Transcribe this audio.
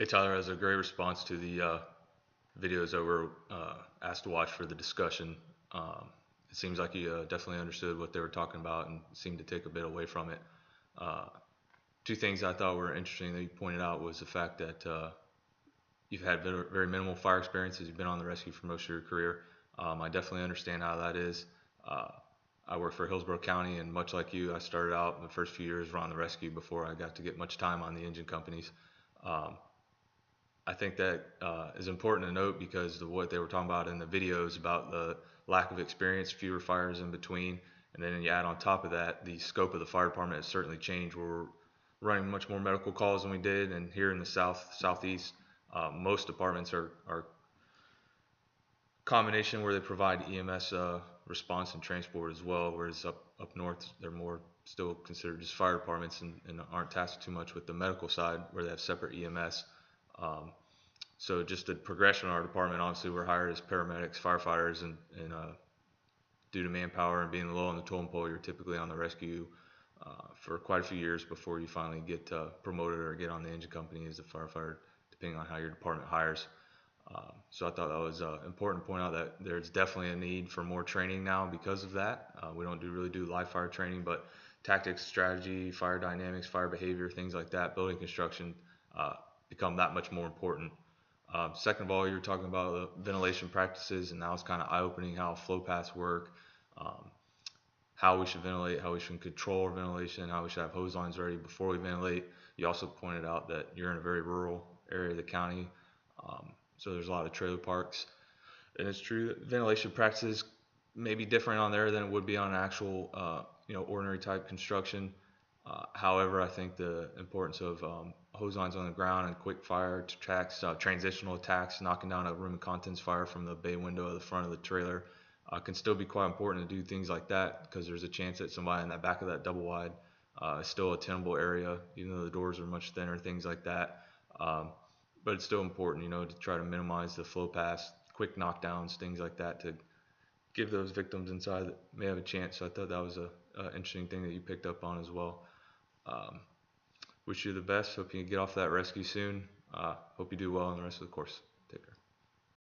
Hey Tyler, that was a great response to the videos that were asked to watch for the discussion. It seems like you definitely understood what they were talking about and seemed to take a bit away from it. Uh, Two things I thought were interesting that you pointed out was the fact that you've had very minimal fire experiences. You've been on the rescue for most of your career. I definitely understand how that is. Uh, I work for Hillsborough County, and much like you, I started out in the first few years around the rescue before I got to get much time on the engine companies. Um, I think that is important to note because of what they were talking about in the videos about the lack of experience, fewer fires in between, and then you add on top of that the scope of the fire department has certainly changed. We're running much more medical calls than we did, and here in the southeast, most departments are combination where they provide EMS response and transport as well, whereas up north they're more still considered just fire departments and aren't tasked too much with the medical side where they have separate EMS. Um, so just the progression in our department, obviously we're hired as paramedics, firefighters, and due to manpower and being low on the totem pole, you're typically on the rescue for quite a few years before you finally get promoted or get on the engine company as a firefighter, depending on how your department hires. So I thought that was important to point out that there's definitely a need for more training now because of that. We don't really do live fire training, but tactics, strategy, fire dynamics, fire behavior, things like that, building construction uh, become that much more important. Second of all, you were talking about ventilation practices, and that was kind of eye-opening how flow paths work, um, how we should ventilate, how we should control our ventilation, how we should have hose lines ready before we ventilate. You also pointed out that you're in a very rural area of the county, so there's a lot of trailer parks, and it's true that ventilation practices may be different on there than it would be on actual, ordinary type construction. However, I think the importance of hose lines on the ground and quick fire attacks, transitional attacks, knocking down a room of contents fire from the bay window of the front of the trailer can still be quite important to do things like that because there's a chance that somebody in the back of that double wide is still a tenable area, even though the doors are much thinner, things like that. Um, but it's still important, to try to minimize the flow paths, quick knockdowns, things like that to give those victims inside that may have a chance. So I thought that was a interesting thing that you picked up on as well. Um, Wish you the best. Hope you get off that rescue soon. Hope you do well in the rest of the course.